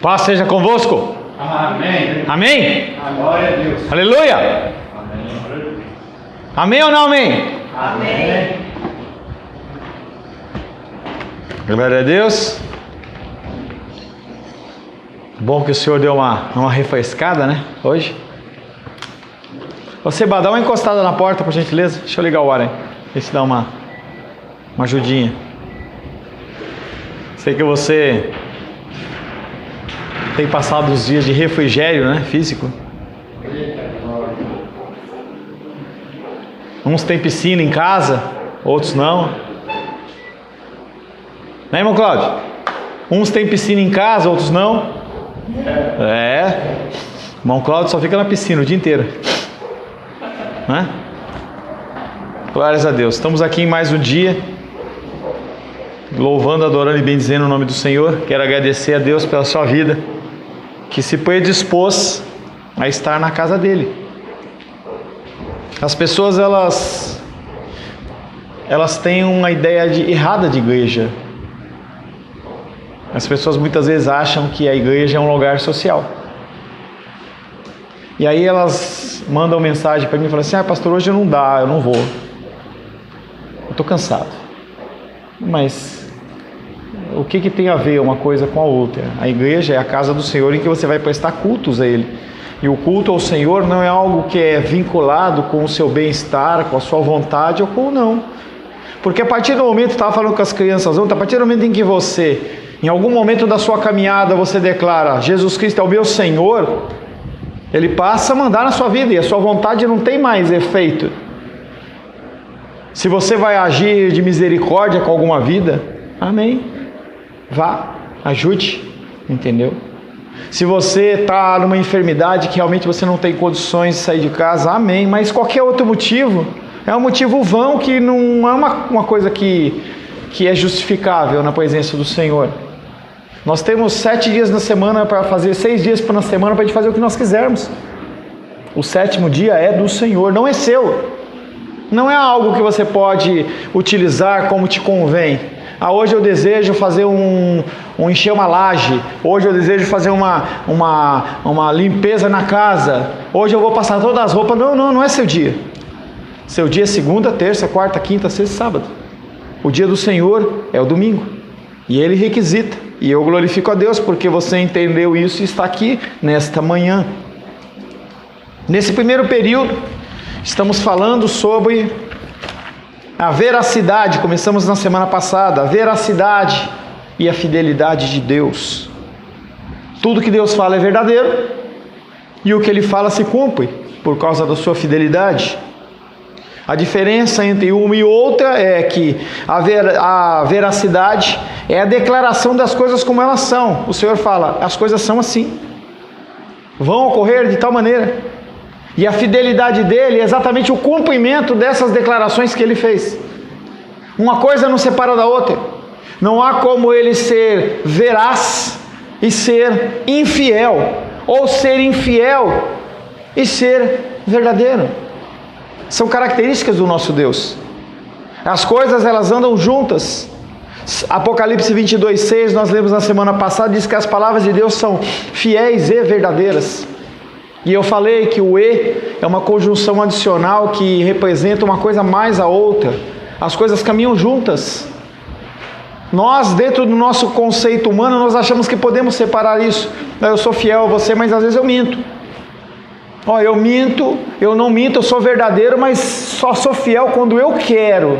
Paz seja convosco. Amém. Amém? Glória a Deus. Aleluia. Amém. Amém ou não amém? Amém. Glória a Deus. Bom que o Senhor deu uma refrescada, né? Hoje. Você, dá uma encostada na porta, por gentileza. Deixa eu ligar o ar aí. Ver se dá uma ajudinha. Sei que você tem passado os dias de refrigério, né? Físico. Uns têm piscina em casa, outros não. Né, irmão Cláudio? Uns têm piscina em casa, outros não. Irmão Cláudio só fica na piscina o dia inteiro. Né? Glórias a Deus. Estamos aqui em mais um dia, louvando, adorando e bendizendo o nome do Senhor. Quero agradecer a Deus pela sua vida, que se predispôs a estar na casa dele. As pessoas elas têm uma ideia errada de igreja. As pessoas muitas vezes acham que a igreja é um lugar social. E aí elas mandam mensagem para mim e falam assim: pastor, hoje não dá, eu não vou. Eu estou cansado. Mas o que tem a ver uma coisa com a outra? A igreja é a casa do Senhor em que você vai prestar cultos a Ele. E o culto ao Senhor não é algo que é vinculado com o seu bem-estar, com a sua vontade ou com não. Porque a partir do momento, eu estava falando com as crianças ontem, a partir do momento em que você, em algum momento da sua caminhada, você declara: Jesus Cristo é o meu Senhor, Ele passa a mandar na sua vida e a sua vontade não tem mais efeito. Se você vai agir de misericórdia com alguma vida, amém, vá, ajude, entendeu? Se você está numa enfermidade que realmente você não tem condições de sair de casa, amém, mas qualquer outro motivo, é um motivo vão que não é uma coisa que é justificável na presença do Senhor. Nós temos 7 dias na semana para fazer, 6 dias na semana para a gente fazer o que nós quisermos. O 7º dia é do Senhor, não é seu. Não é algo que você pode utilizar como te convém. Hoje eu desejo fazer encher uma laje. Hoje eu desejo fazer uma limpeza na casa. Hoje eu vou passar todas as roupas. Não é seu dia. Seu dia é segunda, terça, quarta, quinta, sexta e sábado. O dia do Senhor é o domingo. E Ele requisita. E eu glorifico a Deus porque você entendeu isso e está aqui nesta manhã. Nesse primeiro período, estamos falando sobre a veracidade. Começamos na semana passada. A veracidade e a fidelidade de Deus. Tudo que Deus fala é verdadeiro. E o que Ele fala se cumpre por causa da sua fidelidade. A diferença entre uma e outra é que a veracidade é a declaração das coisas como elas são. O Senhor fala: as coisas são assim, vão ocorrer de tal maneira. E a fidelidade dele é exatamente o cumprimento dessas declarações que ele fez. Uma coisa não separa da outra. Não há como ele ser veraz e ser infiel, ou ser infiel e ser verdadeiro. São características do nosso Deus. As coisas elas andam juntas. Apocalipse 22:6, nós lemos na semana passada, diz que as palavras de Deus são fiéis e verdadeiras. E eu falei que o "e" é uma conjunção adicional que representa uma coisa mais a outra. As coisas caminham juntas. Nós, dentro do nosso conceito humano, nós achamos que podemos separar isso. Eu sou fiel a você, mas às vezes eu minto. Eu minto, eu não minto, eu sou verdadeiro, mas só sou fiel quando eu quero.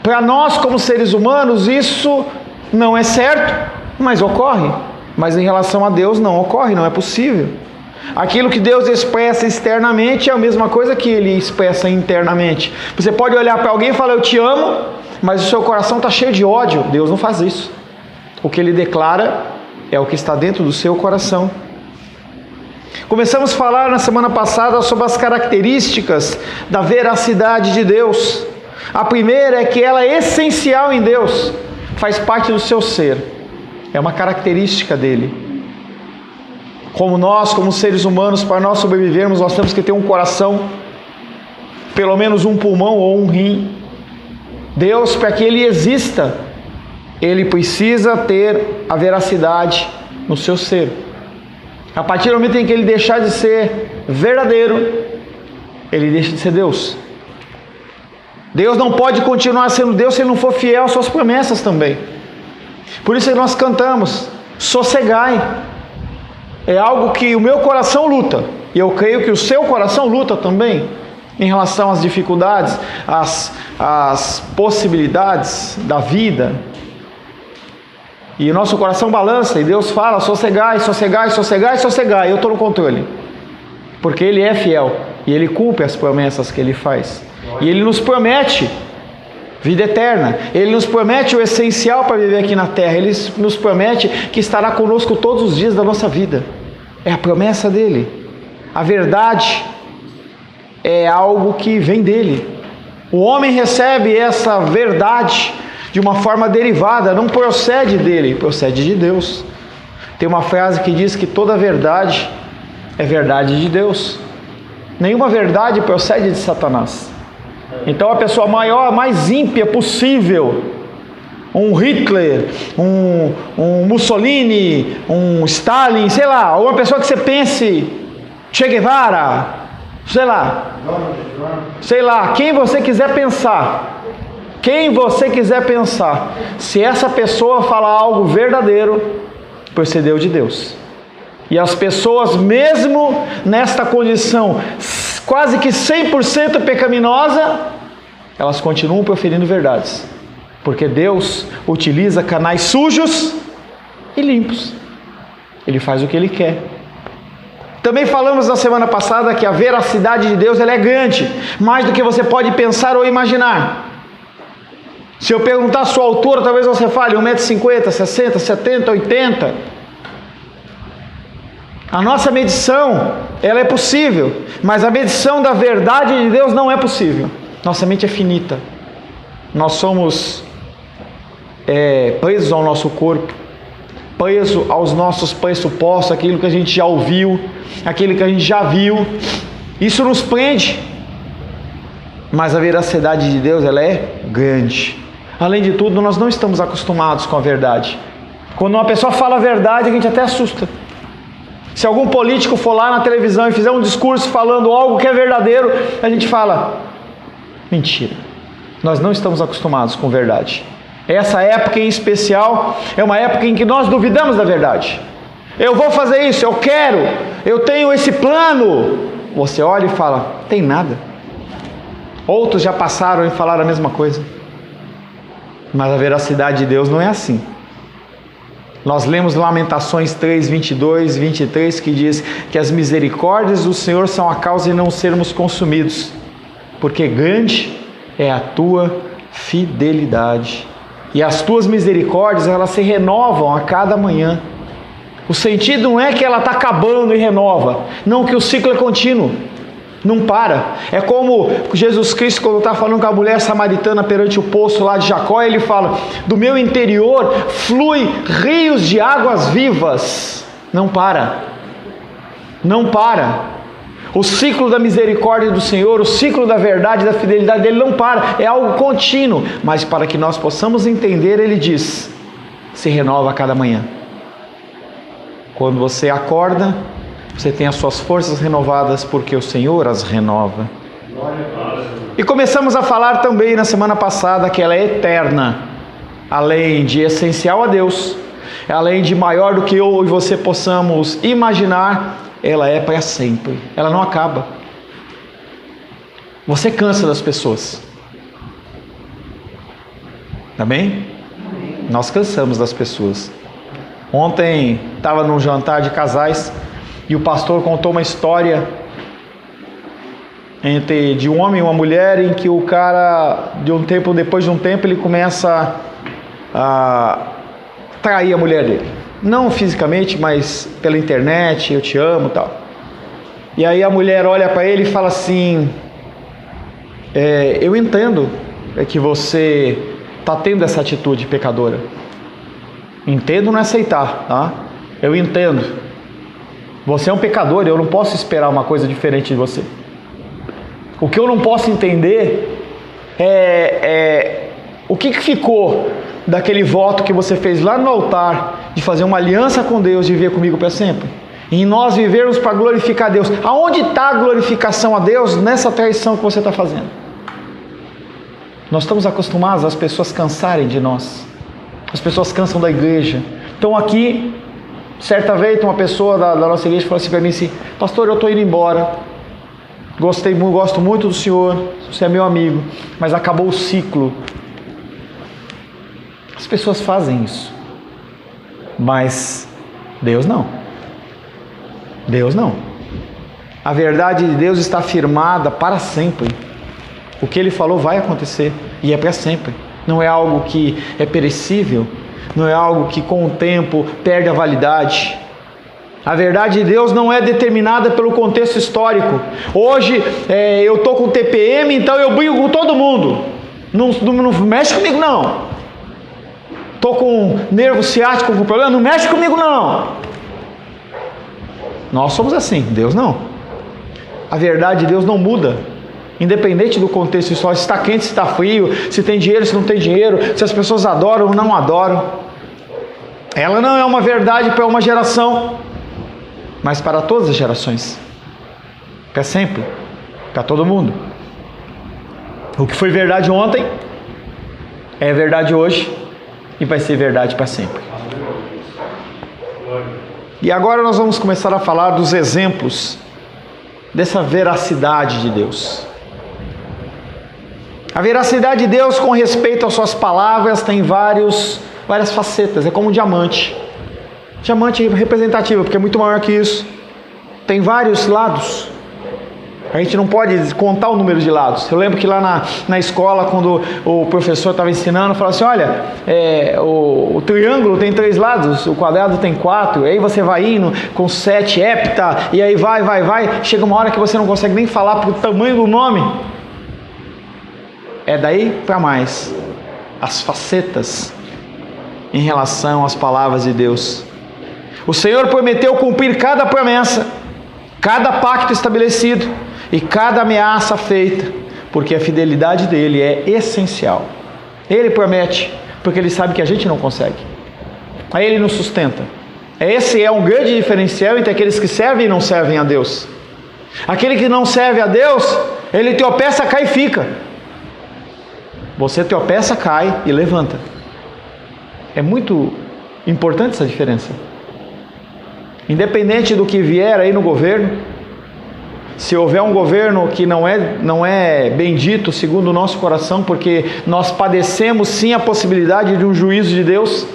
Para nós, como seres humanos, isso não é certo, mas ocorre. Mas em relação a Deus não ocorre, não é possível. Aquilo que Deus expressa externamente é a mesma coisa que Ele expressa internamente. Você pode olhar para alguém e falar: eu te amo, mas o seu coração está cheio de ódio. Deus não faz isso. O que Ele declara é o que está dentro do seu coração. Começamos a falar na semana passada sobre as características da veracidade de Deus. A primeira é que ela é essencial em Deus, faz parte do seu ser, é uma característica dele. Como nós, como seres humanos, para nós sobrevivermos, nós temos que ter um coração, pelo menos um pulmão ou um rim. Deus, para que Ele exista, Ele precisa ter a veracidade no seu ser. A partir do momento em que ele deixar de ser verdadeiro, ele deixa de ser Deus. Deus não pode continuar sendo Deus se ele não for fiel às suas promessas também. Por isso que nós cantamos, sossegai. É algo que o meu coração luta, e eu creio que o seu coração luta também, em relação às dificuldades, às possibilidades da vida. E o nosso coração balança, e Deus fala, sossegai, sossegai, sossegai, sossegai. Eu estou no controle, porque Ele é fiel, e Ele cumpre as promessas que Ele faz. E Ele nos promete vida eterna. Ele nos promete o essencial para viver aqui na terra. Ele nos promete que estará conosco todos os dias da nossa vida. É a promessa dele. A verdade é algo que vem dele. O homem recebe essa verdade de uma forma derivada, não procede dele, procede de Deus. Tem uma frase que diz que toda verdade é verdade de Deus. Nenhuma verdade procede de Satanás. Então a pessoa maior, mais ímpia possível, um Hitler, um Mussolini, um Stalin, sei lá, uma pessoa que você pense, Che Guevara, sei lá, quem você quiser pensar, se essa pessoa falar algo verdadeiro, procedeu de Deus. E as pessoas, mesmo nesta condição quase que 100% pecaminosa, elas continuam proferindo verdades, porque Deus utiliza canais sujos e limpos. Ele faz o que Ele quer. Também falamos na semana passada que a veracidade de Deus ela é grande, mais do que você pode pensar ou imaginar. Se eu perguntar a sua altura, talvez você fale 1,50 m, 60, 70, 80. A nossa medição, ela é possível, mas a medição da verdade de Deus não é possível. Nossa mente é finita. Nós somos presos ao nosso corpo, presos aos nossos pressupostos, aquilo que a gente já ouviu, aquilo que a gente já viu. Isso nos prende. Mas a veracidade de Deus, ela é grande. Além de tudo, nós não estamos acostumados com a verdade. Quando uma pessoa fala a verdade, a gente até assusta. Se algum político for lá na televisão e fizer um discurso falando algo que é verdadeiro, a gente fala, mentira. Nós não estamos acostumados com verdade. Essa época em especial é uma época em que nós duvidamos da verdade. Eu vou fazer isso, eu quero, eu tenho esse plano. Você olha e fala, tem nada. Outros já passaram e falaram a mesma coisa. Mas a veracidade de Deus não é assim. Nós lemos Lamentações 3, 22, 23, que diz que as misericórdias do Senhor são a causa de não sermos consumidos, porque grande é a tua fidelidade. E as tuas misericórdias, elas se renovam a cada manhã. O sentido não é que ela está acabando e renova, não, que o ciclo é contínuo, não para. É como Jesus Cristo, quando está falando com a mulher samaritana perante o poço lá de Jacó, ele fala, do meu interior flui rios de águas vivas. Não para, não para. O ciclo da misericórdia do Senhor, o ciclo da verdade, da fidelidade dele não para, é algo contínuo. Mas para que nós possamos entender, ele diz, se renova a cada manhã. Quando você acorda, você tem as suas forças renovadas, porque o Senhor as renova. E começamos a falar também na semana passada que ela é eterna, além de essencial a Deus, além de maior do que eu e você possamos imaginar, ela é para sempre, ela não acaba. Você cansa das pessoas, tá bem? Nós cansamos das pessoas. Ontem estava num jantar de casais e o pastor contou uma história de um homem e uma mulher, em que o cara, depois de um tempo, ele começa a trair a mulher dele. Não fisicamente, mas pela internet, eu te amo e tal. E aí a mulher olha para ele e fala assim, eu entendo que você está tendo essa atitude pecadora. Entendo não é aceitar, tá? Eu entendo. Você é um pecador, eu não posso esperar uma coisa diferente de você. O que eu não posso entender é o que ficou daquele voto que você fez lá no altar, de fazer uma aliança com Deus, de viver comigo para sempre. E nós vivermos para glorificar a Deus. Aonde está a glorificação a Deus? Nessa traição que você está fazendo. Nós estamos acostumados as pessoas cansarem de nós. As pessoas cansam da igreja. Então aqui, certa vez, uma pessoa da nossa igreja falou assim para mim assim: pastor, eu estou indo embora. Gosto muito do senhor, você é meu amigo, mas acabou o ciclo. As pessoas fazem isso. Mas Deus não. Deus não. A verdade de Deus está firmada para sempre. O que Ele falou vai acontecer e é para sempre. Não é algo que é perecível, não é algo que com o tempo perde a validade. A verdade de Deus não é determinada pelo contexto histórico. Hoje eu estou com TPM, então eu brigo com todo mundo. Não mexe comigo não. Estou com nervo ciático, com problema, não mexe comigo não. Nós somos assim, Deus não. A verdade de Deus não muda, independente do contexto histórico, se está quente, se está frio, se tem dinheiro, se não tem dinheiro, se as pessoas adoram ou não adoram. Ela não é uma verdade para uma geração, mas para todas as gerações, para sempre, para todo mundo. O que foi verdade ontem é verdade hoje e vai ser verdade para sempre. E agora nós vamos começar a falar dos exemplos dessa veracidade de Deus. A veracidade de Deus com respeito às suas palavras tem várias facetas, é como um diamante. Diamante representativo, porque é muito maior que isso. Tem vários lados. A gente não pode contar o número de lados. Eu lembro que lá na escola, quando o professor estava ensinando, falava assim: olha, o triângulo tem 3 lados, o quadrado tem 4, e aí você vai indo com 7 hepta, e aí vai, chega uma hora que você não consegue nem falar pelo tamanho do nome. É daí para mais as facetas em relação às palavras de Deus. O Senhor prometeu cumprir cada promessa, cada pacto estabelecido e cada ameaça feita, porque a fidelidade dele é essencial. Ele promete, porque ele sabe que a gente não consegue. Aí ele nos sustenta. Esse é um grande diferencial entre aqueles que servem e não servem a Deus. Aquele que não serve a Deus, ele tropeça, cai e fica. Você tropeça, cai e levanta. É muito importante essa diferença. Independente do que vier aí no governo, se houver um governo que não é bendito segundo o nosso coração, porque nós padecemos sim a possibilidade de um juízo de Deus,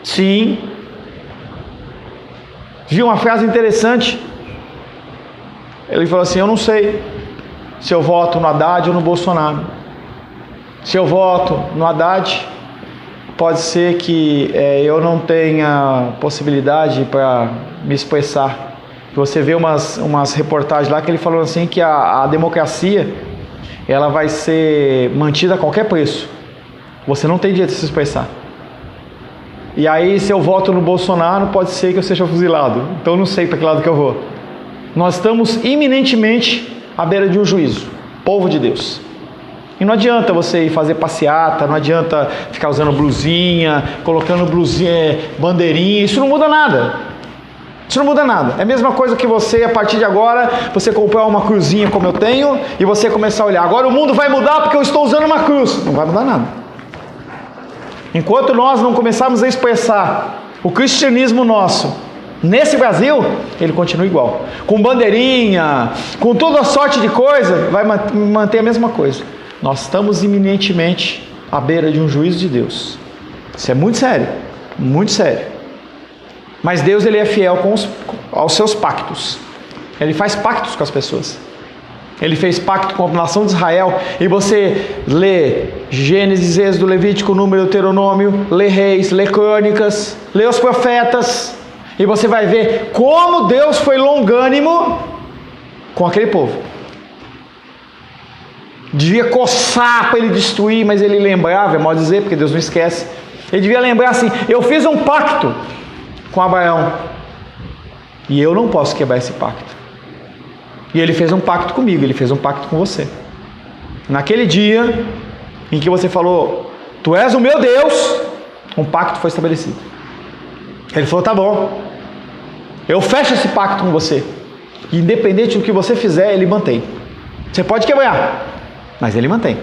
sim. Vi uma frase interessante, ele falou assim: eu não sei se eu voto no Haddad ou no Bolsonaro. Se eu voto no Haddad, pode ser que eu não tenha possibilidade para me expressar. Você vê umas reportagens lá que ele falou assim que a democracia ela vai ser mantida a qualquer preço. Você não tem direito de se expressar. E aí, se eu voto no Bolsonaro, pode ser que eu seja fuzilado. Então eu não sei para que lado que eu vou. Nós estamos iminentemente à beira de um juízo, povo de Deus. E não adianta você ir fazer passeata, não adianta ficar usando blusinha, colocando blusinha, bandeirinha, isso não muda nada. Isso não muda nada. É a mesma coisa que você, a partir de agora, você comprar uma cruzinha como eu tenho e você começar a olhar: agora o mundo vai mudar porque eu estou usando uma cruz. Não vai mudar nada. Enquanto nós não começarmos a expressar o cristianismo nosso nesse Brasil, ele continua igual. Com bandeirinha, com toda a sorte de coisa, vai manter a mesma coisa. Nós estamos iminentemente à beira de um juízo de Deus. Isso é muito sério, muito sério. Mas Deus, ele é fiel aos seus pactos. Ele faz pactos com as pessoas. Ele fez pacto com a nação de Israel. E você lê Gênesis, Êxodo, Levítico, Número, Deuteronômio, lê Reis, lê Crônicas, lê os profetas, e você vai ver como Deus foi longânimo com aquele povo. Devia coçar para ele destruir, mas ele lembrava, é mal dizer, porque Deus não esquece. Ele devia lembrar assim: eu fiz um pacto com Abraão e eu não posso quebrar esse pacto. E ele fez um pacto comigo, ele fez um pacto com você. Naquele dia em que você falou: tu és o meu Deus, um pacto foi estabelecido. Ele falou: tá bom, eu fecho esse pacto com você. Independente do que você fizer, ele mantém. Você pode quebrar, mas ele mantém.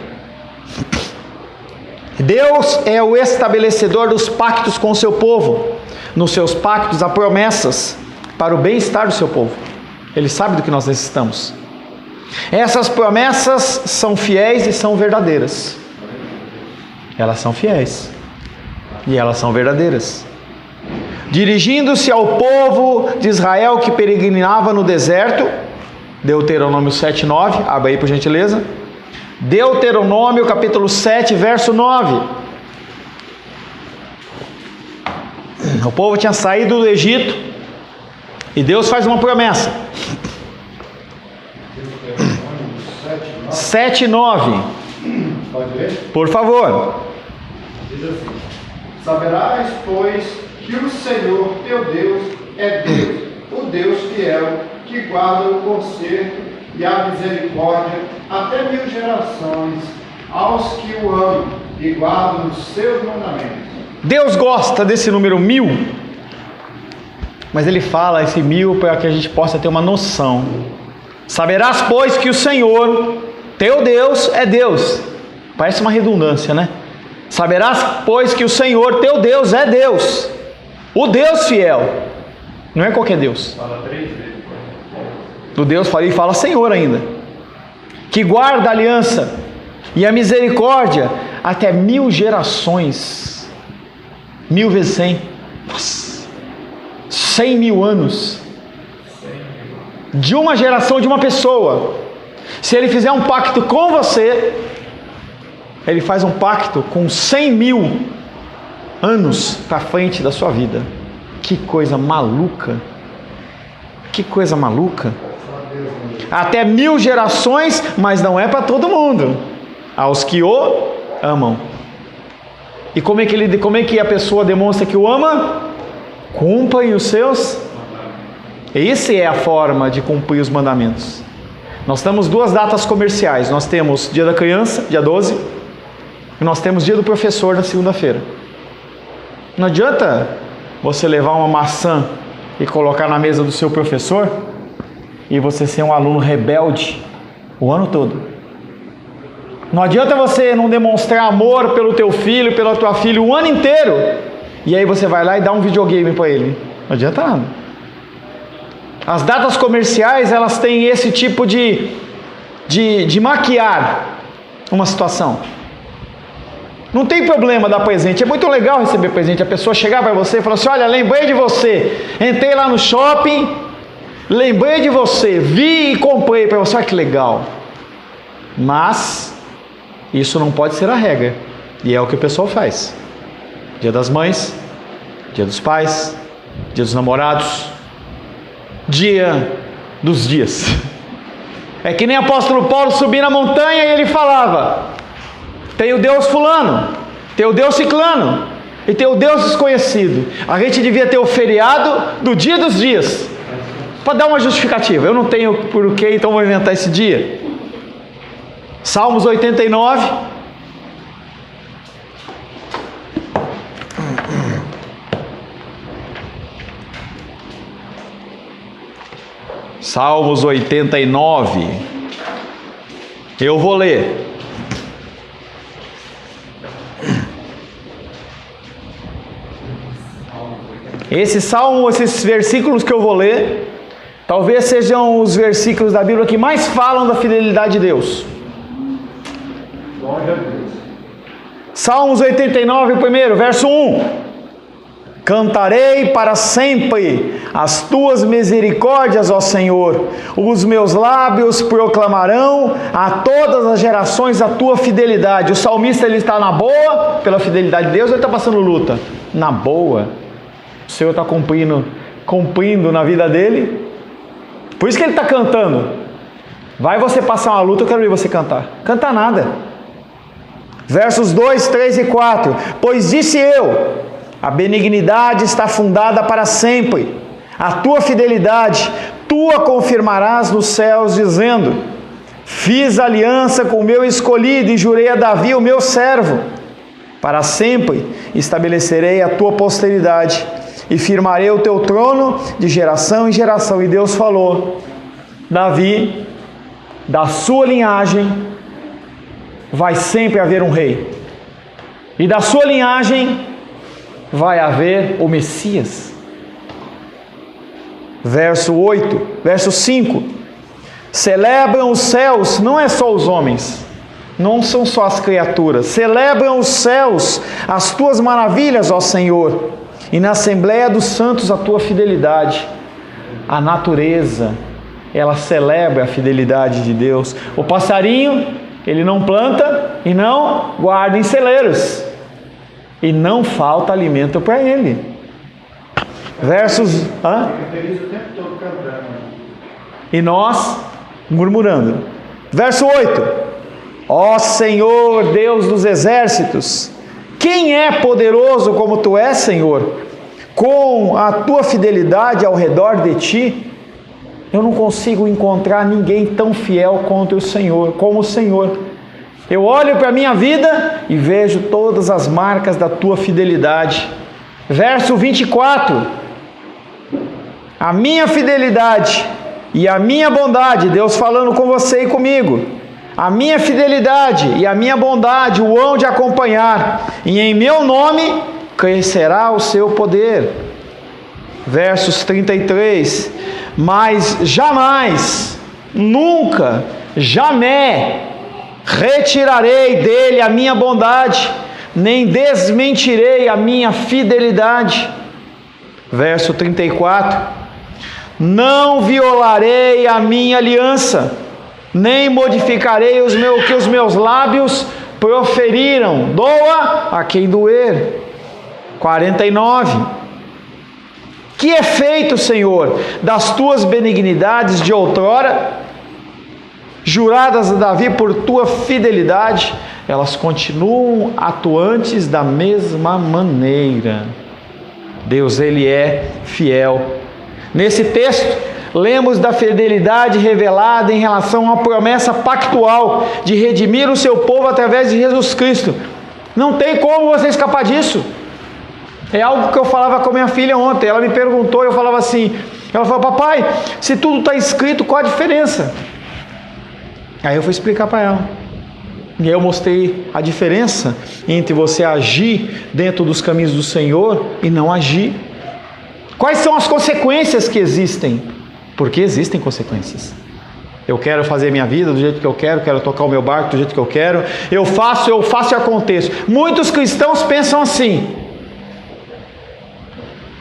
Deus é o estabelecedor dos pactos com o seu povo. Nos seus pactos há promessas para o bem-estar do seu povo. Ele sabe do que nós necessitamos. Essas promessas são fiéis e são verdadeiras. Elas são fiéis e elas são verdadeiras. Dirigindo-se ao povo de Israel que peregrinava no deserto, Deuteronômio 7:9, abre aí por gentileza. Deuteronômio capítulo 7, verso 9. O povo tinha saído do Egito e Deus faz uma promessa. 7:9. Pode ler? Por favor. Diz assim: saberás, pois, que o Senhor teu Deus é Deus, o Deus fiel, que guarda o conserto e a misericórdia até 1000 gerações aos que o amam e guardam os seus mandamentos. Deus gosta desse número 1000, mas ele fala esse 1000 para que a gente possa ter uma noção. Saberás, pois, que o Senhor teu Deus é Deus. Parece uma redundância, né? Saberás, pois, que o Senhor teu Deus é Deus, o Deus fiel. Não é qualquer Deus. Fala 3 vezes. Do Deus fala, e fala Senhor ainda, que guarda a aliança e a misericórdia até 1000 gerações. 1000 vezes 100. Nossa, 100.000 anos. De uma geração, de uma pessoa. Se ele fizer um pacto com você, ele faz um pacto com 100.000 anos para frente da sua vida. Que coisa maluca. Que coisa maluca. Até 1000 gerações, mas não é para todo mundo. Aos que o amam. E como é que a pessoa demonstra que o ama? Cumpre os seus. Essa é a forma de cumprir os mandamentos. Nós temos 2 datas comerciais. Nós temos dia da criança, dia 12, e nós temos dia do professor, na segunda-feira. Não adianta você levar uma maçã e colocar na mesa do seu professor e você ser um aluno rebelde o ano todo. Não adianta você não demonstrar amor pelo teu filho, pela tua filha o ano inteiro, e aí você vai lá e dá um videogame para ele. Não adianta nada. As datas comerciais, elas têm esse tipo de maquiar uma situação. Não tem problema dar presente, é muito legal receber presente. A pessoa chegar para você e falar assim: olha, lembrei de você, entrei lá no shopping, lembrei de você, vi e comprei para você. Olha que legal. Mas isso não pode ser a regra, e é o que o pessoal faz. Dia das mães, dia dos pais, dia dos namorados, dia dos dias. É que nem o apóstolo Paulo subir na montanha e ele falava: tem o Deus fulano, tem o Deus ciclano e tem o Deus desconhecido. A gente devia ter o feriado do dia dos dias, para dar uma justificativa. Eu não tenho porquê, então vou inventar esse dia. Salmos 89. Salmos 89. Eu vou ler. Esses versículos que eu vou ler, talvez sejam os versículos da Bíblia que mais falam da fidelidade de Deus. Glória a Deus. Salmos 89, primeiro, verso 1. Cantarei para sempre as tuas misericórdias, ó Senhor. Os meus lábios proclamarão a todas as gerações a tua fidelidade. O salmista, ele está na boa pela fidelidade de Deus, ou ele está passando luta? Na boa. O Senhor está cumprindo na vida dele. Por isso que ele está cantando. Vai você passar uma luta, eu quero ver você cantar. Cantar nada. Versos 2, 3 e 4. Pois disse eu: a benignidade está fundada para sempre, a tua fidelidade tu a confirmarás nos céus, dizendo: fiz aliança com o meu escolhido e jurei a Davi, o meu servo, para sempre estabelecerei a tua posteridade e firmarei o teu trono de geração em geração. E Deus falou: Davi, da sua linhagem vai sempre haver um rei, e da sua linhagem vai haver o Messias. Verso 5: celebram os céus, não é só os homens, não são só as criaturas, celebram os céus as tuas maravilhas, ó Senhor, e na assembleia dos santos a tua fidelidade. A natureza, ela celebra a fidelidade de Deus. O passarinho, ele não planta e não guarda em celeiros, e não falta alimento para ele. Versos... E nós murmurando. Verso 8: ó Senhor, Deus dos exércitos, quem é poderoso como tu és, Senhor? Com a tua fidelidade ao redor de ti, eu não consigo encontrar ninguém tão fiel contra o Senhor, como o Senhor. Eu olho para a minha vida e vejo todas as marcas da tua fidelidade. Verso 24: a minha fidelidade e a minha bondade, Deus falando com você e comigo, a minha fidelidade e a minha bondade o hão de acompanhar, e em meu nome crescerá o seu poder. Versos 33: mas jamais, nunca, jamais retirarei dele a minha bondade, nem desmentirei a minha fidelidade. Verso 34: não violarei a minha aliança, nem modificarei o que os meus lábios proferiram, doa a quem doer. 49: que efeito, Senhor, das tuas benignidades de outrora, juradas a Davi por tua fidelidade, elas continuam atuantes da mesma maneira. Deus, Ele é fiel. Nesse texto, lemos da fidelidade revelada em relação à promessa pactual de redimir o seu povo através de Jesus Cristo. Não tem como você escapar disso. É algo que eu falava com a minha filha ontem. Ela me perguntou, eu falava assim, ela falou: papai, se tudo está escrito, qual a diferença? Aí eu fui explicar para ela. E aí eu mostrei a diferença entre você agir dentro dos caminhos do Senhor e não agir. Quais são as consequências que existem? Porque existem consequências. Eu quero fazer minha vida do jeito que eu quero tocar o meu barco do jeito que eu quero, eu faço e aconteço. Muitos cristãos pensam assim.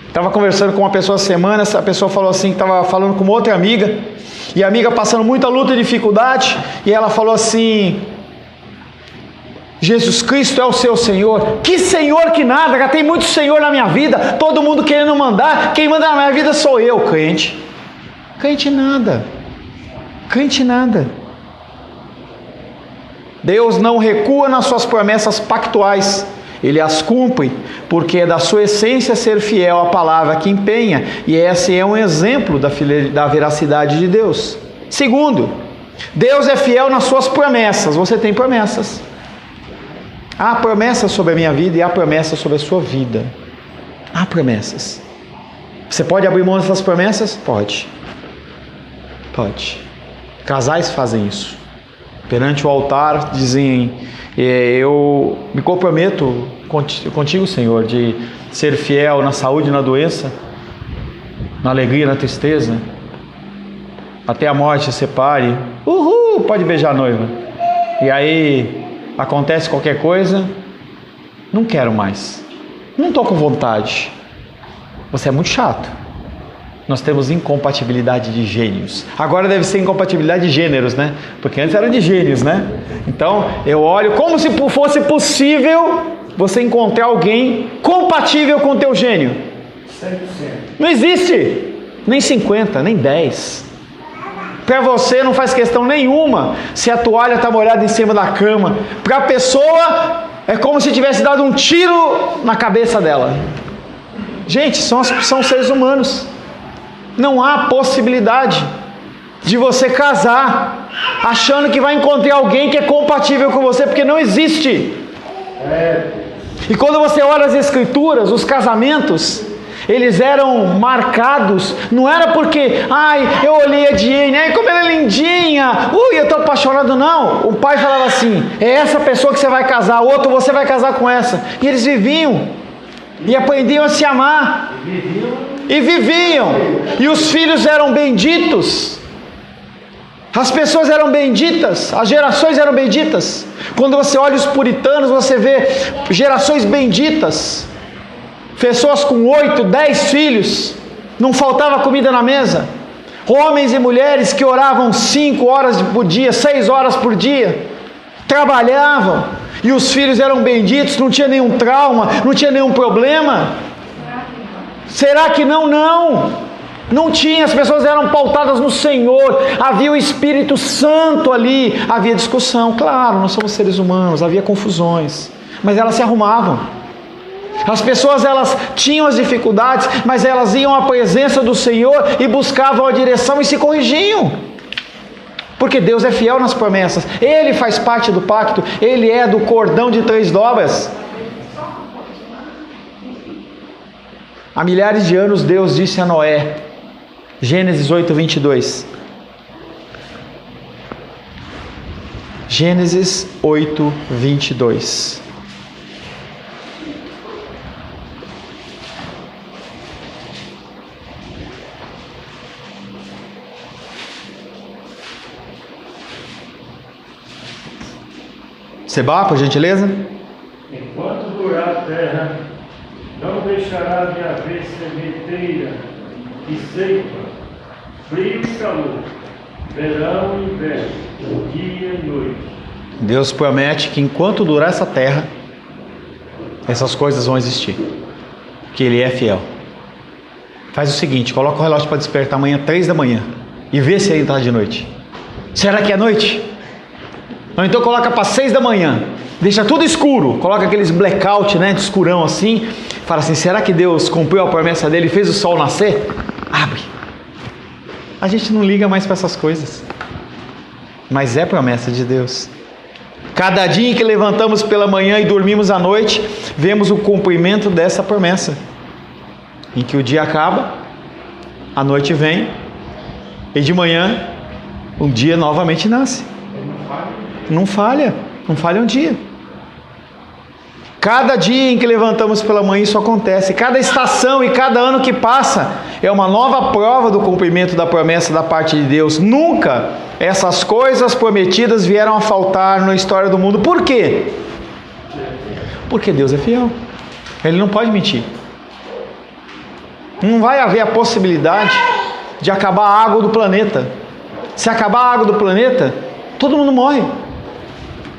Estava conversando com uma pessoa essa semana, essa pessoa falou assim, estava falando com uma outra amiga, e a amiga passando muita luta e dificuldade, e ela falou assim: Jesus Cristo é o seu Senhor. Que Senhor que nada, já tem muito Senhor na minha vida, todo mundo querendo mandar, quem manda na minha vida sou eu. Crente nada, crente nada. Deus não recua nas suas promessas pactuais, Ele as cumpre, porque é da sua essência ser fiel à palavra que empenha, e esse é um exemplo da veracidade de Deus. Segundo, Deus é fiel nas suas promessas. Você tem promessas. Há promessas sobre a minha vida e há promessas sobre a sua vida. Há promessas. Você pode abrir mão dessas promessas? Pode. Casais fazem isso. Perante o altar dizem: eu me comprometo contigo, Senhor, de ser fiel na saúde e na doença, na alegria e na tristeza, até a morte se separe. Pode beijar a noiva. E aí acontece qualquer coisa, não quero mais, não estou com vontade. Você é muito chato. Nós temos incompatibilidade de gênios. Agora deve ser incompatibilidade de gêneros, né? Porque antes era de gênios, né? Então eu olho como se fosse possível você encontrar alguém compatível com o teu gênio. 100%. Não existe. Nem 50, nem 10. Para você não faz questão nenhuma se a toalha está molhada em cima da cama. Para a pessoa é como se tivesse dado um tiro na cabeça dela. Gente, são seres humanos. Não há possibilidade de você casar achando que vai encontrar alguém que é compatível com você, porque não existe. E quando você olha as escrituras, os casamentos, Eles eram marcados, não era porque, eu olhei a Diane, como ela é lindinha, eu estou apaixonado, não. O pai falava assim, é essa pessoa que você vai casar, outro você vai casar com essa. E eles viviam, e aprendiam a se amar, e viviam, e os filhos eram benditos, as pessoas eram benditas, as gerações eram benditas. Quando você olha os puritanos, você vê gerações benditas, pessoas com 8, 10 filhos, não faltava comida na mesa, homens e mulheres que oravam 5 horas por dia, 6 horas por dia, trabalhavam, e os filhos eram benditos, não tinha nenhum trauma, não tinha nenhum problema. Será que não? Não tinha, as pessoas eram pautadas no Senhor, havia o Espírito Santo ali, havia discussão, claro, nós somos seres humanos, havia confusões, mas elas se arrumavam. As pessoas, elas tinham as dificuldades, mas elas iam à presença do Senhor e buscavam a direção e se corrigiam, porque Deus é fiel nas promessas, Ele faz parte do pacto, Ele é do cordão de 3 dobras. Há milhares de anos Deus disse a Noé, Gênesis 8, 22. Gênesis 8, 22. Seba, por gentileza. Enquanto durar a terra, não deixará de haver sementeira e ceifa, frio e calor, verão e inverno, dia e noite. Deus promete que enquanto durar essa terra, essas coisas vão existir, que Ele é fiel. Faz o seguinte, coloca o relógio para despertar amanhã 3 da manhã e vê se ele está de noite. Será que é noite? Ou então coloca para 6 da manhã, deixa tudo escuro, coloca aqueles blackout, de escurão assim, fala assim, será que Deus cumpriu a promessa dele e fez o sol nascer? Abre. A gente não liga mais para essas coisas, mas é promessa de Deus. Cada dia em que levantamos pela manhã e dormimos à noite, vemos o cumprimento dessa promessa, em que o dia acaba, a noite vem, e de manhã, um dia novamente nasce. Não falha um dia. Cada dia em que levantamos pela manhã isso acontece, cada estação e cada ano que passa é uma nova prova do cumprimento da promessa da parte de Deus. Nunca essas coisas prometidas vieram a faltar na história do mundo. Por quê? Porque Deus é fiel, Ele não pode mentir. Não vai haver a possibilidade de acabar a água do planeta. Se acabar a água do planeta, todo mundo morre.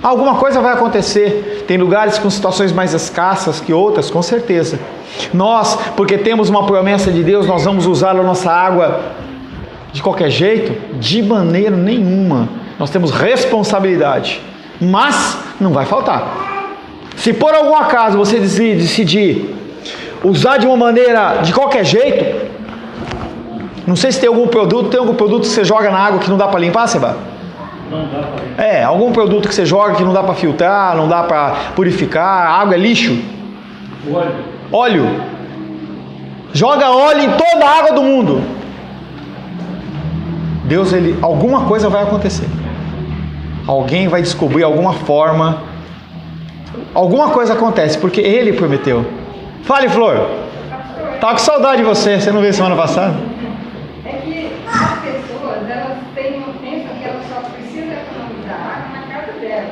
Alguma coisa vai acontecer. Tem lugares com situações mais escassas que outras, com certeza. Nós, porque temos uma promessa de Deus, nós vamos usar a nossa água de qualquer jeito? De maneira nenhuma. Nós temos responsabilidade, mas não vai faltar. Se por algum acaso você decidir usar de uma maneira, de qualquer jeito, não sei se tem algum produto que você joga na água que não dá para limpar, Seba? Não dá para limpar. Algum produto que você joga que não dá para filtrar, não dá para purificar, a água é lixo. Óleo. Joga óleo em toda a água do mundo. Deus, alguma coisa vai acontecer. Alguém vai descobrir alguma forma. Alguma coisa acontece, porque Ele prometeu. Fale, Flor. Tava com saudade de você. Você não veio semana passada? É que as pessoas, elas pensam que elas só precisam economizar água na casa delas.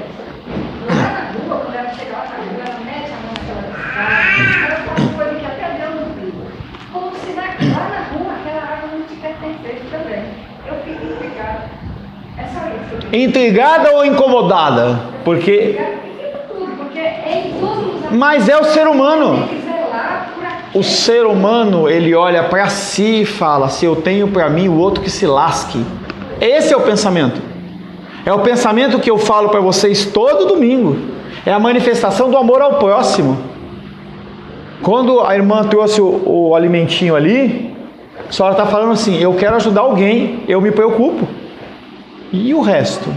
Lá na rua, quando ela chega lá na rua, ela mete a mão naquela descarga, ela faz coisa que até Deus não viu. Como se lá na rua aquela água não te pertencesse também. Eu fico intrigada. É só isso. Intrigada ou incomodada? Porque... Porque é em todos os... Mas é o ser humano. O ser humano, ele olha para si e fala, se eu tenho para mim, o outro que se lasque. Esse é o pensamento. É o pensamento que eu falo para vocês todo domingo. É a manifestação do amor ao próximo. Quando a irmã trouxe o alimentinho ali, a senhora está falando assim, eu quero ajudar alguém, eu me preocupo. E o resto?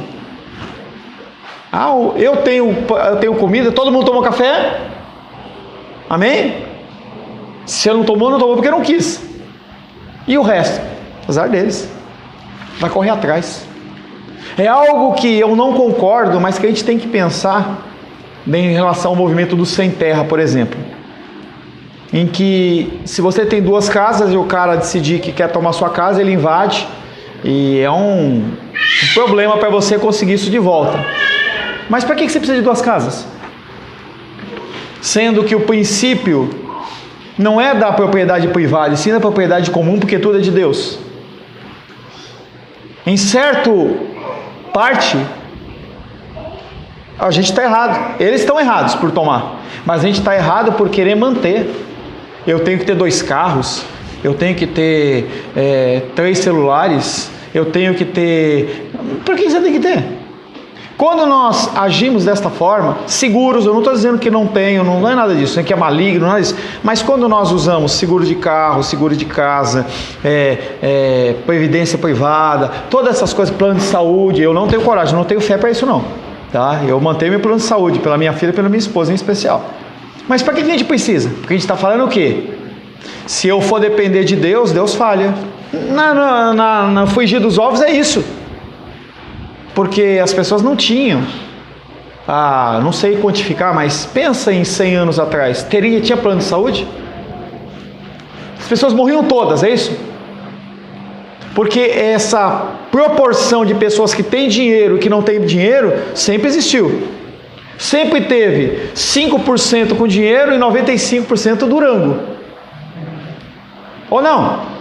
Eu tenho comida, todo mundo tomou café? Amém? Se ele não tomou porque não quis. E o resto? Azar deles. Vai correr atrás. É algo que eu não concordo, mas que a gente tem que pensar em relação ao movimento do sem terra, por exemplo. Em que se você tem 2 casas e o cara decidir que quer tomar sua casa, ele invade e é um problema para você conseguir isso de volta. Mas para que você precisa de 2 casas? Sendo que o princípio não é da propriedade privada, e sim da propriedade comum, porque tudo é de Deus. Em certo parte, a gente está errado. Eles estão errados por tomar, mas a gente está errado por querer manter. Eu tenho que ter 2 carros, eu tenho que ter 3 celulares, eu tenho que ter... Por que você tem que ter? Quando nós agimos desta forma, seguros, eu não estou dizendo que não tenho, não é nada disso, que é maligno, nada disso, mas quando nós usamos seguro de carro, seguro de casa, previdência privada, todas essas coisas, plano de saúde, eu não tenho coragem, não tenho fé para isso não, tá? Eu mantenho meu plano de saúde, pela minha filha e pela minha esposa em especial. Mas para que a gente precisa? Porque a gente está falando o quê? Se eu for depender de Deus, Deus falha. Na frigir dos ovos é isso. Porque as pessoas não tinham, não sei quantificar, mas pensa em 100 anos atrás, tinha plano de saúde? As pessoas morriam todas, é isso? Porque essa proporção de pessoas que têm dinheiro e que não têm dinheiro sempre existiu. Sempre teve 5% com dinheiro e 95% Durango. Ou não?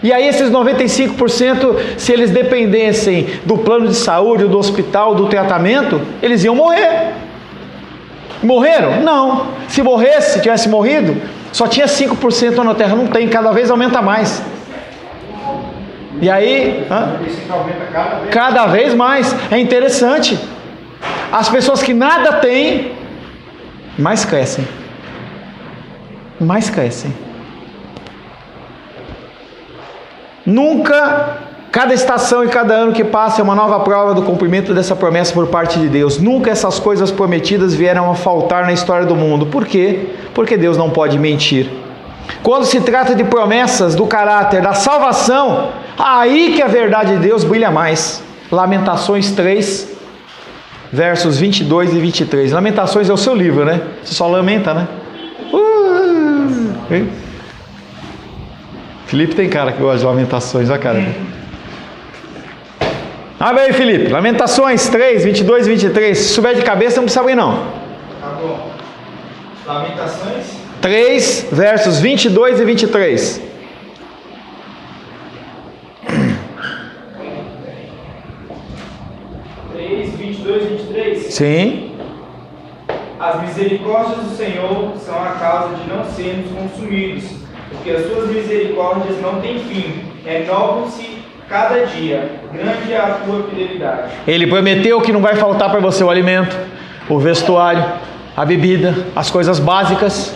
E aí esses 95%, se eles dependessem do plano de saúde, do hospital, do tratamento, eles iam morrer. Morreram? Não. Se morresse, se tivesse morrido, só tinha 5% na Terra. Não tem, cada vez aumenta mais. E aí, cada vez mais. É interessante. As pessoas que nada têm, mais crescem. Mais crescem. Nunca, cada estação e cada ano que passa é uma nova prova do cumprimento dessa promessa por parte de Deus. Nunca essas coisas prometidas vieram a faltar na história do mundo. Por quê? Porque Deus não pode mentir. Quando se trata de promessas do caráter da salvação, aí que a verdade de Deus brilha mais. Lamentações 3, versos 22 e 23. Lamentações é o seu livro, né? Você só lamenta, né? Felipe tem cara que gosta de Lamentações, olha a cara. Abre aí, Felipe. Lamentações 3, 22 e 23. Se souber de cabeça, não precisa abrir, não. Tá bom. Lamentações 3, versos 22 e 23. Sim. As misericórdias do Senhor são a causa de não sermos consumidos, porque as suas misericórdias não têm fim, renovam-se cada dia, grande é a tua fidelidade. Ele prometeu que não vai faltar para você o alimento, o vestuário, a bebida, as coisas básicas.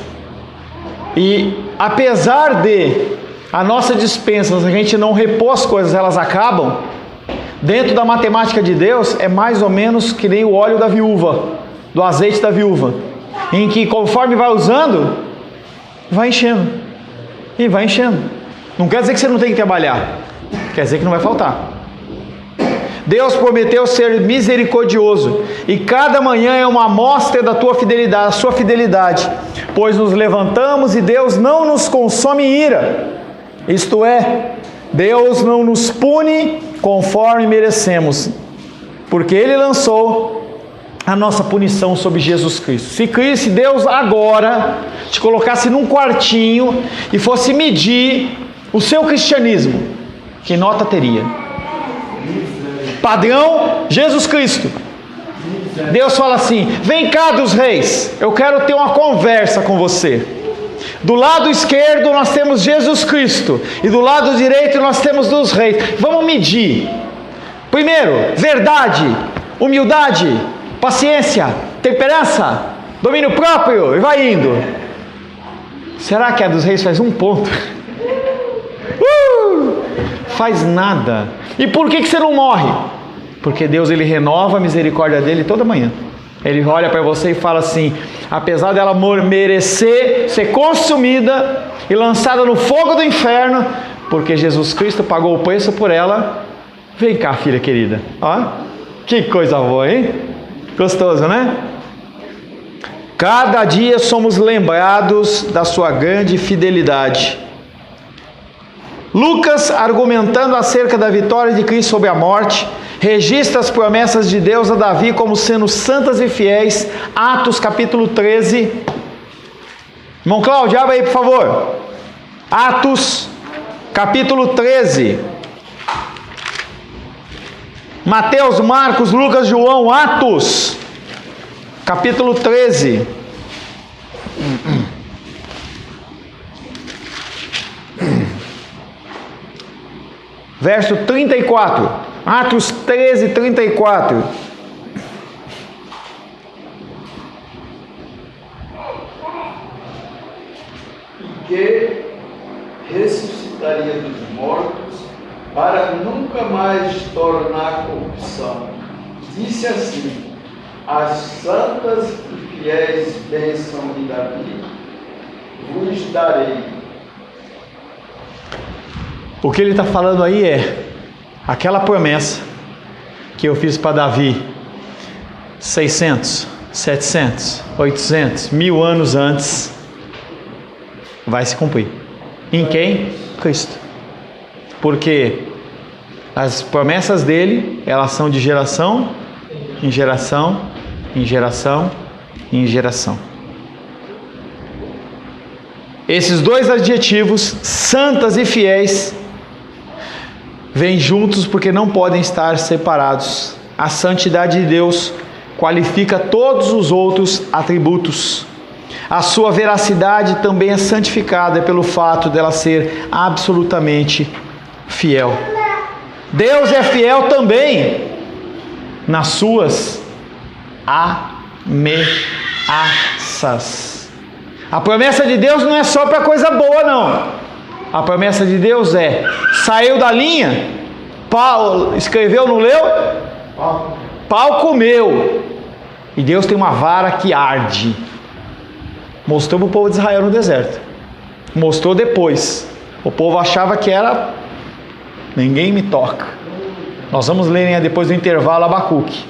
E apesar de a nossa dispensa, se a gente não repor as coisas, elas acabam. Dentro da matemática de Deus, é mais ou menos que nem o óleo da viúva, do azeite da viúva, em que conforme vai usando, vai enchendo, e vai enchendo. Não quer dizer que você não tem que trabalhar, quer dizer que não vai faltar. Deus prometeu ser misericordioso, e cada manhã é uma amostra da tua fidelidade, a sua fidelidade, pois nos levantamos e Deus não nos consome em ira, isto é, Deus não nos pune conforme merecemos, porque Ele lançou a nossa punição sobre Jesus Cristo. Se Deus agora te colocasse num quartinho e fosse medir o seu cristianismo, que nota teria? Padrão, Jesus Cristo. Deus fala assim: vem cá dos reis, eu quero ter uma conversa com você. Do lado esquerdo nós temos Jesus Cristo, e do lado direito nós temos dos reis. Vamos medir. Primeiro, verdade, humildade, paciência, temperança, domínio próprio, e vai indo. Será que a dos reis faz um ponto? Faz nada. E por que você não morre? Porque Deus, Ele renova a misericórdia dele toda manhã. Ele olha para você e fala assim: apesar dela merecer ser consumida e lançada no fogo do inferno, porque Jesus Cristo pagou o preço por ela, vem cá, filha querida. Ó, que coisa boa, hein? Gostoso, né? Cada dia somos lembrados da sua grande fidelidade. Lucas, argumentando acerca da vitória de Cristo sobre a morte, registra as promessas de Deus a Davi como sendo santas e fiéis. Atos capítulo 13. Irmão Cláudio, abre aí por favor. Atos capítulo 13. Mateus, Marcos, Lucas, João, Atos capítulo 13. Verso 34. Atos 13, 34. E que ressuscitaria dos mortos para nunca mais tornar corrupção. Disse assim: as santas e fiéis bênçãos de Davi vos darei. O que ele está falando aí é aquela promessa que eu fiz para Davi 600, 700, 800, 1000 anos antes vai se cumprir. Em quem? Cristo. Porque as promessas dele, elas são de geração em geração, em geração, em geração. Esses dois adjetivos, santas e fiéis, vêm juntos porque não podem estar separados. A santidade de Deus qualifica todos os outros atributos. A sua veracidade também é santificada pelo fato dela ser absolutamente fiel. Deus é fiel também nas suas ameaças. A promessa de Deus não é só para coisa boa, não. A promessa de Deus é: saiu da linha, Paulo escreveu, não leu? Pau comeu. E Deus tem uma vara que arde. Mostrou para o povo de Israel no deserto. Mostrou depois. O povo achava que era: ninguém me toca. Nós vamos ler depois do intervalo Abacuque.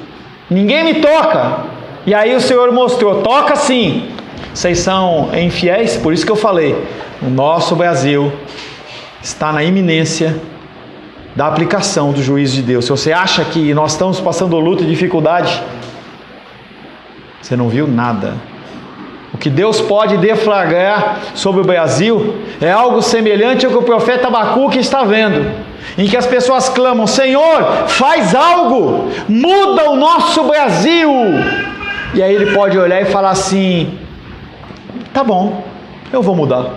Ninguém me toca. E aí o Senhor mostrou: toca sim. Vocês são infiéis, por isso que eu falei, o nosso Brasil está na iminência da aplicação do juízo de Deus. Se você acha que nós estamos passando luta e dificuldade, você não viu nada. O que Deus pode deflagrar sobre o Brasil é algo semelhante ao que o profeta Abacuque está vendo, em que as pessoas clamam: Senhor, faz algo, muda o nosso Brasil. E aí ele pode olhar e falar assim: tá bom, eu vou mudar.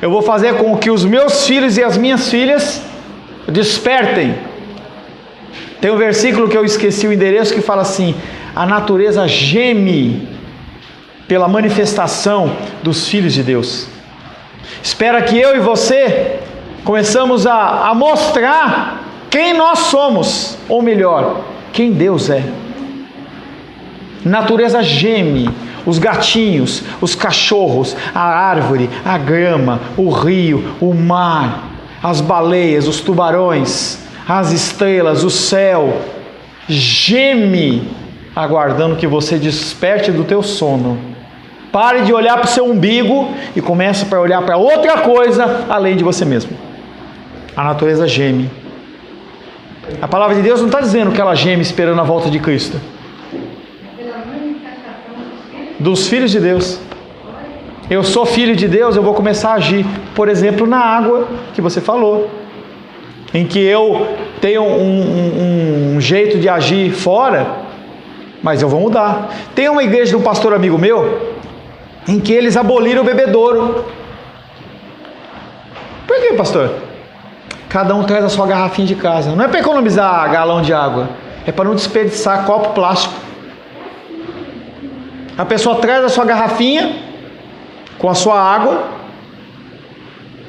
Eu vou fazer com que os meus filhos e as minhas filhas despertem. Tem um versículo que eu esqueci o endereço que fala assim: a natureza geme pela manifestação dos filhos de Deus. Espera que eu e você começamos a mostrar quem nós somos, ou melhor, quem Deus é. Natureza geme. Os gatinhos, os cachorros, a árvore, a grama, o rio, o mar, as baleias, os tubarões, as estrelas, o céu, geme, aguardando que você desperte do teu sono. Pare de olhar para o seu umbigo e comece a olhar para outra coisa além de você mesmo. A natureza geme. A palavra de Deus não está dizendo que ela geme esperando a volta de Cristo. Dos filhos de Deus. Eu sou filho de Deus, eu vou começar a agir, por exemplo, na água que você falou, em que eu tenho um jeito de agir fora, mas eu vou mudar. Tem uma igreja de um pastor amigo meu, em que eles aboliram o bebedouro. Por que, pastor? Cada um traz a sua garrafinha de casa. Não é para economizar galão de água, é para não desperdiçar copo plástico. A pessoa traz a sua garrafinha com a sua água,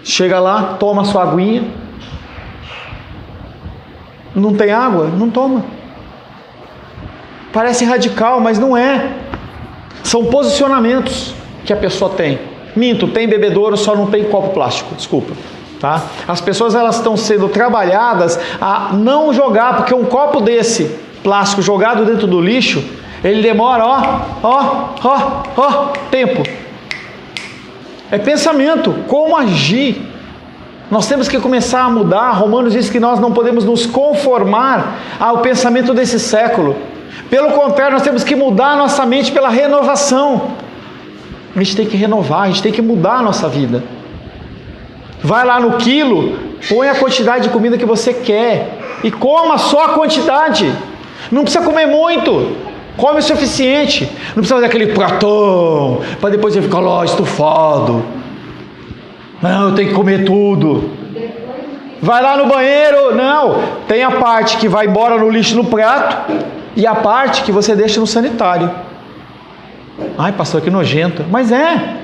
chega lá, toma a sua aguinha. Não tem água? Não toma. Parece radical, mas não é. São posicionamentos que a pessoa tem. Minto, tem bebedouro, só não tem copo plástico, desculpa. Tá? As pessoas elas estão sendo trabalhadas a não jogar, porque um copo desse plástico jogado dentro do lixo, ele demora, tempo. É pensamento, como agir. Nós temos que começar a mudar. Romanos diz que nós não podemos nos conformar ao pensamento desse século. Pelo contrário, nós temos que mudar a nossa mente pela renovação. A gente tem que renovar, a gente tem que mudar a nossa vida. Vai lá no quilo, põe a quantidade de comida que você quer e coma só a quantidade. Não precisa comer muito, come o suficiente. Não precisa fazer aquele pratão para depois você ficar lá estufado. Não, eu tenho que comer tudo. Vai lá no banheiro, não. Tem a parte que vai embora no lixo no prato e a parte que você deixa no sanitário. Ai, pastor, que nojento. Mas é.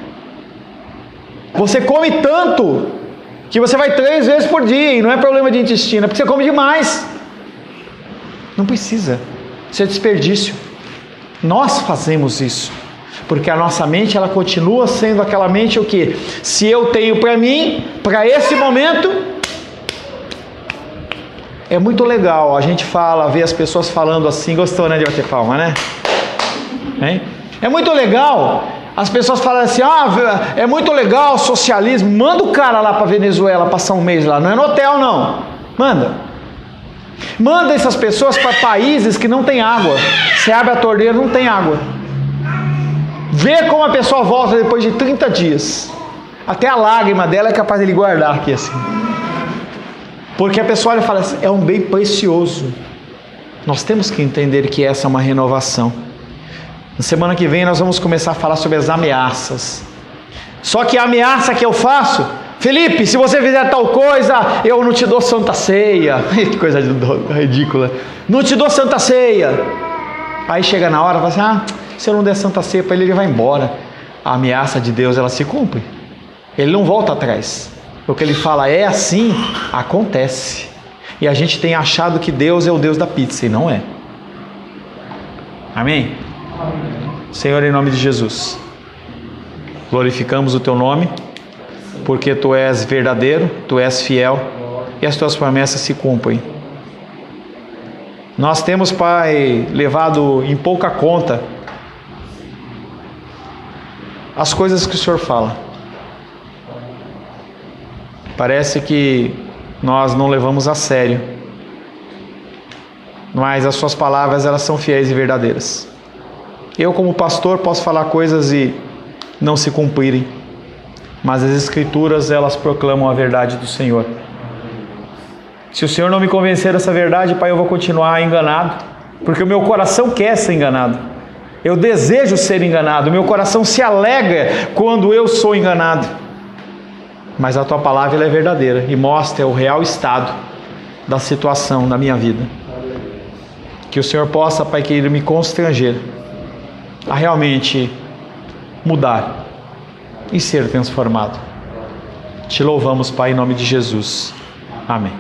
Você come tanto que você vai 3 vezes por dia e não é problema de intestino, é porque você come demais. Não precisa. Isso é desperdício. Nós fazemos isso. Porque a nossa mente, ela continua sendo aquela mente o quê? Se eu tenho para mim, para esse momento, é muito legal. A gente fala, vê as pessoas falando assim, gostou, né, de bater palma, né? Hein? É muito legal. As pessoas falam assim, é muito legal o socialismo. Manda o cara lá para Venezuela passar um mês lá. Não é no hotel, não. Manda essas pessoas para países que não tem água. Você abre a torneira, não tem água. Vê como a pessoa volta depois de 30 dias. Até a lágrima dela é capaz de ele guardar aqui assim. Porque a pessoa olha e fala assim, é um bem precioso. Nós temos que entender que essa é uma renovação. Na semana que vem nós vamos começar a falar sobre as ameaças. Só que a ameaça que eu faço, Felipe, se você fizer tal coisa, eu não te dou santa ceia. Que coisa ridícula. Não te dou santa ceia. Aí chega na hora e fala assim, se eu não der santa ceia para ele, ele vai embora. A ameaça de Deus, ela se cumpre. Ele não volta atrás. O que ele fala é assim, acontece. E a gente tem achado que Deus é o Deus da pizza, e não é. Amém? Senhor, em nome de Jesus, glorificamos o Teu nome, porque Tu és verdadeiro, Tu és fiel, e as Tuas promessas se cumprem. Nós temos, Pai, levado em pouca conta as coisas que o Senhor fala. Parece que nós não levamos a sério, mas as Suas palavras, elas são fiéis e verdadeiras. Eu, como pastor, posso falar coisas e não se cumprirem, mas as Escrituras, elas proclamam a verdade do Senhor. Se o Senhor não me convencer dessa verdade, Pai, eu vou continuar enganado, porque o meu coração quer ser enganado. Eu desejo ser enganado, o meu coração se alegra quando eu sou enganado. Mas a Tua palavra, ela é verdadeira e mostra o real estado da situação na minha vida. Que o Senhor possa, Pai querido, me constranger a realmente mudar e ser transformado. Te louvamos, Pai, em nome de Jesus. Amém.